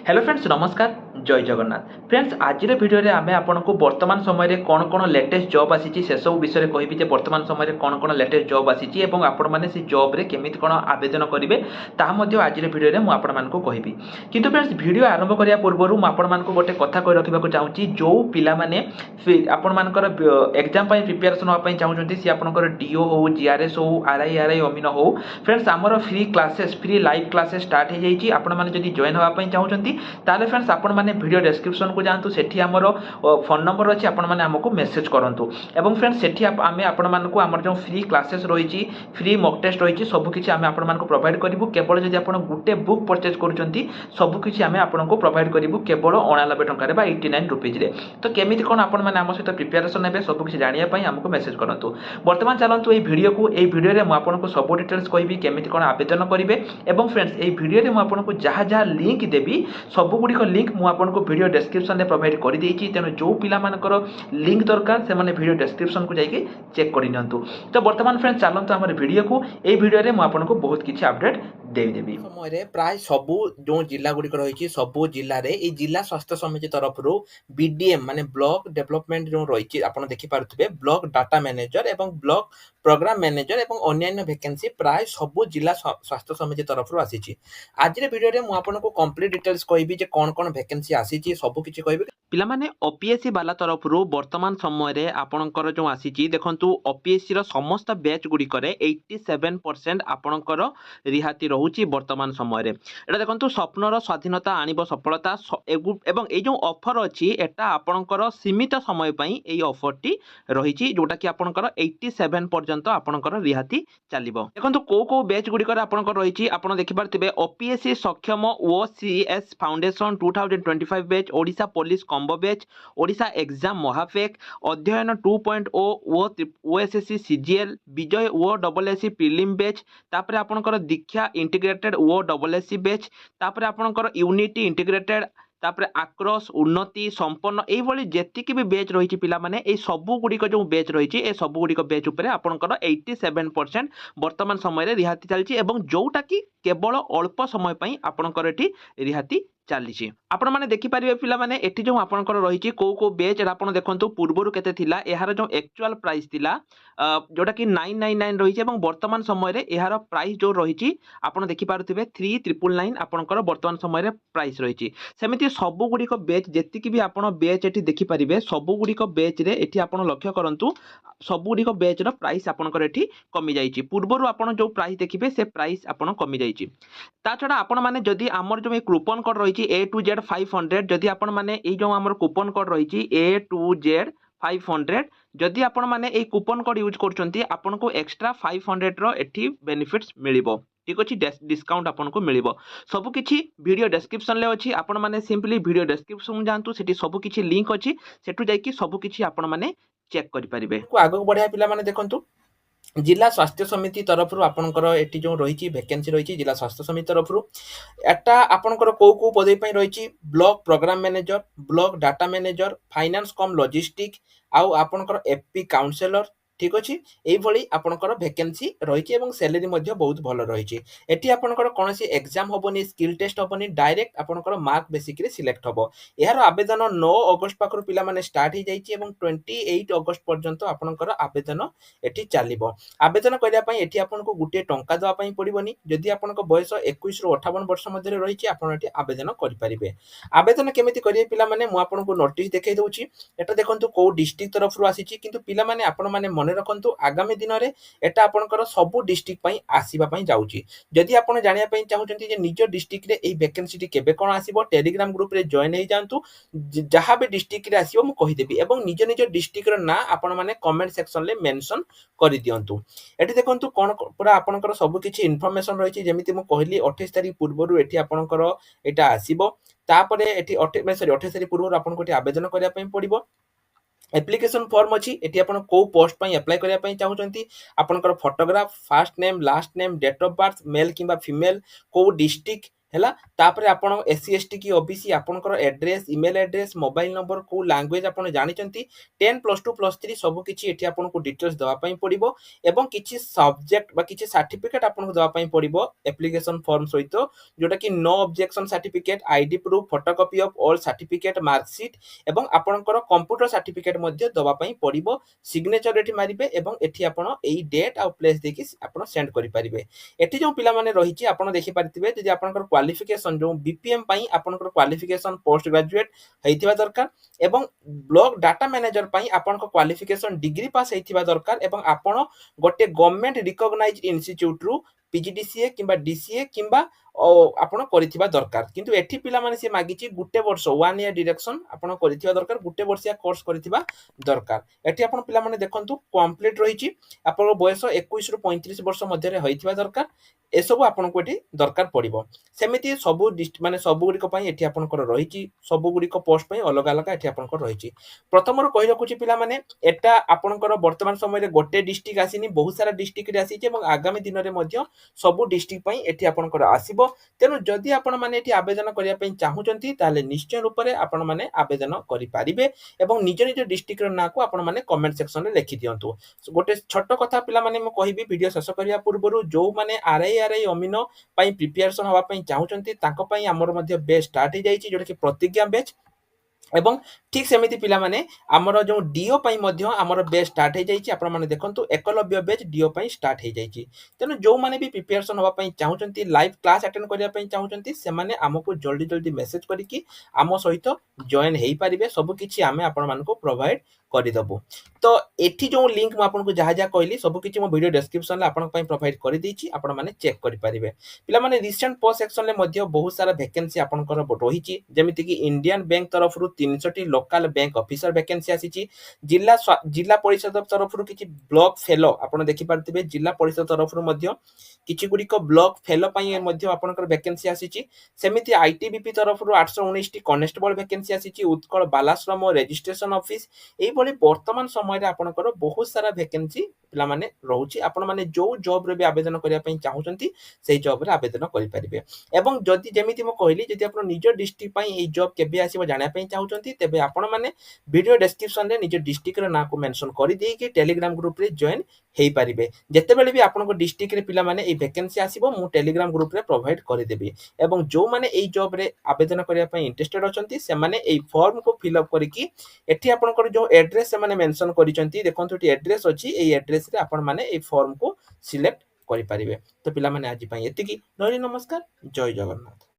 Hello friends नमस्कार जय Jagannath friends आज भिडियो रे आमे आपनको वर्तमान समय रे कौन कौन लेटेस्ट जॉब आसी से सब विषय कहबी जे वर्तमान समय रे कौन कौन लेटेस्ट जॉब आसी एवं आपण माने से जॉब रे केमिति कौन आवेदन करेंगे ताहा मध्ये आज भिडियो रे मु आपण मानको कहबी किंतु फ्रेंड्स वीडियो आरंभ करिया पूर्व मु आपण मानको गोटे कथा कहि रखिबाको चाहूची जो पिला माने आपण मानकर एग्जाम पई प्रिपरेशन होआ पई चाहूचंती से आपनकर डीओ हो जीआरएस हो आरआई अमीन हो फ्रेंड्स आमर free classes free live classes start हो जाइए आपण माने जदी जॉइन होआ पई चाहूचंती ताले फ्रेंड्स आपण माने वीडियो डिस्क्रिप्शन को जानतु सेठी हमर फोन नंबर अछि आपण माने हमको मेसेज करंतु एवं फ्रेंड्स सेठी आमे आपण मानको हमर जो फ्री क्लासेस रहिछि फ्री मॉक टेस्ट रहिछि सब किछि आमे आपण मानको प्रोवाइड करिवु केवल जदि आपण गुटे बुक परचेज करूचंती सब किछि आमे आपनको प्रोवाइड करिवु केवल 89 टंका रे बा 89 रुपीज रे तो केमिति कोन आपण माने हम सहित प्रिपरेशन हेबे सब किछि जानिया पई हमको मेसेज करंतु वर्तमान चलंतु ए वीडियो रे मु आपनको सब डिटेल्स कहबी केमिति कोन आवेदन करिवे एवं फ्रेंड्स ए वीडियो रे मु आपनको जहा जहा लिंक देबी सब गुडी लिंक मु आपनको वीडियो डिस्क्रिप्शन में प्रोवाइड कर देछि तेनो जो पिला मानकर लिंक दरकार से माने वीडियो डिस्क्रिप्शन को जाइए चेक कर नियंतु तो वर्तमान फ्रेंड्स चलंतु हमर वीडियो को ए वीडियो रे मु आपनको बहुत किछि अपडेट देबी समय रे प्राय सबु जो जिला गुडी रही सबु जिल्ला रे ए जिला स्वास्थ्य समिति तरफ रु बीडीएम माने ब्लॉक डेवलपमेंट जो रही आपण देखि पारुथिबे ब्लॉक डाटा मैनेजर एवं ब्लॉक प्रोग्राम मैनेजर एवं अन्य वैकेंसी प्राय सबु जिला स्वास्थ्य समिति तरफ रु आसीछि आज रे वीडियो रे मु आपनको कंप्लीट डिटेल्स कहबी जे कोन कोन वैकेंसी आसीछि सब किछि कहबी पिला माने ओपीएससी वाला तरफ रु वर्तमान समय रे आपनकर जो आसीछि देखंतु ओपीएससी रो समस्त बैच गुडी करे 87% आपनकर रिहाती रहउछि वर्तमान समय रे एटा देखंतु स्वप्नर स्वाधीनता आनिबो सफलता एवं ए जो ऑफर अछि एटा आपनकर सीमित समय पई एई ऑफर टी रहिछि जोटा कि आपनकर 87 पर्यंत आपनकर रिहाती चलिबो देखंतु को बैच गुडी करे आपनकर रहिछि आपण देखि पारथिबे OPSC Sakshyam OCS foundation 2025 batch Odisha police combo batch Odisha exam महाफेक अध्ययन 2.0 ओएसएससी सीजीएल विजय ओ डबलएससी प्रीलिम बैच तापर आपनकर दीक्षा इंटीग्रेटेड ओ डबलएससी बैच तापर आपनकर यूनिटी इंटीग्रेटेड तापर आक्रोश उन्नति संपन्न एई भली जेतिक भी बैच रही पिला माने ए सबु गुडी जो बैच रही ए सबु गुडी बैच उपरे आपनकर 87% वर्तमान समय रे रिहाती चलछि एवं जोटा कि केवल अल्प समय पई आपनकर एठी रिहाती चली आपण मैंने देखिपारे पिला माने एठी जो आपनकर रही को बैच आपण देखंतु पूर्वरु केते थिला एहार जो एक्चुअल प्राइस थिला जोटा कि 999 रही एवं वर्तमान समय रे एहार प्राइस जो रही आपण देखि पारुथिबे 3999 आपनकर वर्तमान समय रे प्राइस रही सेमिति सबु गुडी बैच जेतिक भी आपण बैच एठी देखि परिबे सबु गुडी बैच रे एठी आपण लक्ष्य करंतु सबु गुडी बैच रो प्राइस आपनकर एठी कमी जाईची पूर्वरु आपण जो प्राइस देखिबे से प्राइस आपण कमी जाईची ता छडा आपण माने जदी हमर जो कूपन कोड रही A2Z 500 जदि आपण माने ए जो हमर कूपन कोड रही A2Z 500 जदि आपण माने ए कूपन कोड यूज करचंती आपण को एक्स्ट्रा 500 रो एठी बेनिफिट्स मिलिबो ठीक अछि डिस्काउंट आपन को मिलिबो सब किछि वीडियो डिस्क्रिप्शन ले अछि आपण माने सिंपली वीडियो डिस्क्रिप्शन जानतु सेठी सब किछि लिंक अछि सेठु जाई कि सब किछि आपण माने चेक करि परिबे को आगो बढ़िया पिला माने देखंतु जिला स्वास्थ्य समिति तरफ रु आपनकर एटी जो रही वैकेंसी रही जिला स्वास्थ्य समिति तरफ रु एटा आपनकर को पदवी पई रही block programme manager block data manager finance cum logistic आउ आपनकर एफपी काउंसलर ठीक अछि एई भली आपनकर वैकेंसी रही एवं सैलरी मध्ये बहुत भलो रही एटी आपनकर कोनोसी एग्जाम होबनी स्किल टेस्ट होबनी डायरेक्ट आपनकर मार्क बेसिक रे सिलेक्ट होबो एहार आवेदन 9 अगस्त पाखर पिला माने स्टार्ट ही जाईची एवं 28 अगस्त पर्यंत आपनकर आवेदन एटी चलिबो आवेदन करिया पई एटी आपनको गुटे टंका दवा पई पड़िबोनी जदि आपनको बयस 21 रु 58 वर्ष मध्ये रही आपन एटी आवेदन करि परिबे आवेदन केमिति करिए पिला माने मु आपनको नोटिस देखाई दउची एटा देखंतु को डिस्ट्रिक्ट तरफ रु आसीची किंतु पिला माने आपन माने मन रखंतु आगामी दिन रे एटा आपनकर सबु डिस्ट्रिक्ट पई आसीबा पई जाउची जदि आपन जानिया पई चाहुचंती जे निज डिस्ट्रिक्ट रे एई वैकेंसी टी केबे कोन आसीबो टेलीग्राम ग्रुप रे जॉइन हे जानतु जहां भी डिस्ट्रिक्ट रे आसीबो मु कहि देबी एवं निज निज डिस्ट्रिक्ट रो ना आपन माने कमेंट सेक्शन ले मेंशन करि दियंतु एठी देखंतु कोन पूरा आपनकर सबु किछि इन्फॉर्मेशन रहिछि जेमिति मु कहली 28 तारिख पूर्वरु एठी आपनकर एटा आसीबो तापरे एठी 28 तारिख पूर्वरु आपनको एठी आवेदन करिया पई पड़िबो एप्लिकेशन फॉर्म अछि एटी आपण को पोस्ट पई अप्लाई करिया पई चाहुचंती आपनकर photograph first name last name date of birth male किबा फीमेल को डिस्ट्रिक्ट ହେଲା ତାପରେ ଆପଣ एससी एसटी की ओबीसी आपनकर address email address mobile number को लैंग्वेज आपण जानिचंती 10 प्लस 2 प्लस 3 सब किछि एठी आपनको डिटेल्स देवा पई पड़िबो एवं किछि सब्जेक्ट बा किछि सर्टिफिकेट आपनको देवा पई पड़िबो एप्लिकेशन फॉर्म सहित जोटा कि no objection certificate ID proof photocopy of all certificate marksheet एवं आपनकर कंप्यूटर सर्टिफिकेट मध्ये देवा पई पड़िबो सिग्नेचर एठी मारिबे एवं एठी आपण एई डेट आ प्लेस देखि आपण सेंड करि परिबे एठी जो पिला माने रहिछि आपण देखि पारतिबे जदि आपनकर क्वालिफिकेशन जो बीपीएम पई आपनकर क्वालिफिकेशन पोस्ट ग्रेजुएट हेइथिबा दरकार एवं ब्लॉक डाटा मैनेजर पई आपनकर क्वालिफिकेशन डिग्री पास हेइथिबा दरकार एवं आपण गोटे गवर्नमेंट रिकॉग्नाइज्ड इंस्टीट्यूट रु पीजीडीसीए किंबा डीसीए किंबा आपण करिथिबा दरकार किंतु एठी पिला माने से मागिछि गुटे वर्ष 1 ईयर डायरेक्शन आपण करिथिबा दरकार गुटे वर्षिया कोर्स करिथिबा दरकार एठी आपण पिला माने देखंतु कंप्लीट रहिछि आपन बयस 21 रु 35 वर्ष मध्य रे होइथिबा दरकार एसबु आपनको एठी दरकार पड़िबो सेमिति सबु माने सबु गुडी को पई एठी आपनकर रहिछि सबु गुडी को पोस्ट पई अलग अलग एठी आपनकर रहिछि प्रथम रो कहि रखुछि पिला माने एटा आपनकर वर्तमान समय रे गोटे डिस्ट्रिक्ट आसीनी बहुत सारा डिस्ट्रिक्ट रे आसीछि एवं आगामी दिन रे मध्य सबु डिस्ट्रिक्ट पई एठी आपनकर आसीबो तेनु जदि आपण माने एठी आवेदन करिया पई चाहुचंती ताले निश्चय रूप रे आपण माने आवेदन करि पारिबे एवं निज निज डिस्ट्रिक्ट रो ना को आपण माने कमेंट सेक्शन रे लिखि दियंतु गोटे छोट कथा पिला माने म कहिबी वीडियो शेष करिया पूर्वरु जो माने आरआई अमीनो पई प्रिपरेशन हवा पई चाहुचंती तांको पई हमर मध्ये बेच स्टार्ट हे जाईची जोटा कि प्रतिज्ञा बेच एवं ठीक सेमिति पिला माने हमर जो डीओ पई मध्ये हमर बेच स्टार्ट हे जाईची आपण माने देखंतु एकलव्य बेच डीओ पई स्टार्ट हे जाईची तेनु जो माने भी प्रिपरेशन हवा पई चाहुचंती लाइव क्लास अटेंड करिया पई चाहुचंती से माने हमकु जल्दी जल्दी मेसेज करिकि आम सहित जॉइन हेई परिबे सब किछि आमे आपण मानको प्रोवाइड କରିଦବୁ ତ ଏଠି ଯୋଉ ଲିଙ୍କ ମୁଁ ଆପଣଙ୍କୁ ଯାହା ଯାହା କହିଲି ସବୁ କିଛି ମୋ ଭିडिଓ ଡେସ୍କ୍ରିପସନ ରେ ଆପଣଙ୍କ ପାଇଁ ପ୍ରୋଭାଇଡ କରିଦେଇଛି ଆପଣ ମାନେ ଚେକ୍ କରିପାରିବେ ପିଲାମାନେ ରିସେଣ୍ଟ ପୋଷ୍ଟ ସେକ୍ସନ ରେ ମଧ୍ୟ ବହୁତ ସାରା ଭ୍ୟାକେନ୍ସି ଆପଣଙ୍କର ରହିଛି ଯେମିତି କି ଇଣ୍ଡିଆନ ବ୍ୟାଙ୍କ ତରଫରୁ 300 ଟି ଲୋକାଲ ବ୍ୟାଙ୍କ ଅଫିସର ଭ୍ୟାକେନ୍ସି ଆସିଛି ଜିଲ୍ଲା ପରିଷଦ ତରଫରୁ କିଛି ବ୍ଲକ ଫେଲୋ ଆପଣ ଦେଖି ପାରୁଥିବେ ଜିଲ୍ଲା ପରିଷଦ ତରଫରୁ ମଧ୍ୟ କିଛି ଗୁଡିକ ବ୍ଲକ ଫେଲୋ ପାଇଁ ମଧ୍ୟ ଆପଣଙ୍କର ଭ୍ୟାକେନ୍ସି ଆସିଛି ସେମିତି ଆଇଟିବିପି ତରଫରୁ 819 ଟି କନେଷ୍ଟବଳ ଭ୍ୟାକେନ୍ସି ଆସିଛି ଉତ୍କଳ ବାଲାଶ୍ରମ ରେଜିଷ୍ଟ୍ରେସନ ଅଫିସ ଏଇଭଳି ବର୍ତ୍ତମାନ ସମୟରେ ଆପଣଙ୍କର ବହୁତ ସାରା ଭ୍ୟାକେନ୍ସି ପିଲାମାନେ ରହୁଛି ଆପଣମାନେ ଯୋଉ ଜବରେ ବି ଆବେଦନ କରିବା ପାଇଁ ଚାହୁଁଛନ୍ତି ସେଇ ଜବରେ ଆବେଦନ କରିପାରିବେ ଏବଂ ଯଦି ଯେମିତି ମୁଁ କହିଲି ଯଦି ଆପଣ ନିଜ ଡିଷ୍ଟ୍ରିକ୍ଟ ପାଇଁ ଏଇ ଜବ୍ କେବେ ଆସିବ ଜାଣିବା ପାଇଁ ଚାହୁଁଛନ୍ତି ତେବେ ଆପଣମାନେ ଭିଡିଓ ଡେସ୍କ୍ରିପସନରେ ନିଜ ଡିଷ୍ଟ୍ରିକ୍ଟର ନାଁକୁ ମେନସନ କରିଦେଇକି ଟେଲିଗ୍ରାମ ଗ୍ରୁପରେ ଜଏନ୍ ହେଇପାରିବେ ଯେତେବେଳେ ବି ଆପଣଙ୍କ ଡିଷ୍ଟ୍ରିକ୍ଟରେ ପିଲାମାନେ ଏଇ ଭ୍ୟାକେନ୍ସି ଆସିବ ମୁଁ ଟେଲିଗ୍ରାମ ଗ୍ରୁପରେ ପ୍ରୋଭାଇଡ କରିଦେବି ଏବଂ ଯୋଉମାନେ ଏଇ ଜବରେ ଆବେଦନ କରିବା ପାଇଁ ଇଣ୍ଟରେଷ୍ଟେଡ ଅଛନ୍ତି ସେମାନେ ଏଇ ଫର୍ମକୁ ଫିଲ୍ ଅପ୍ କରିକି ଏଠି ଆପଣଙ୍କର ଯୋଉ एड्रेस से माने मेंशन करिसंती देखंतु एटी एड्रेस अछि एई एड्रेस रे आपण माने एई फॉर्म को सिलेक्ट करि परिबे तो पिला माने आज पई एतिकी नमस्कार जय जगन्नाथ।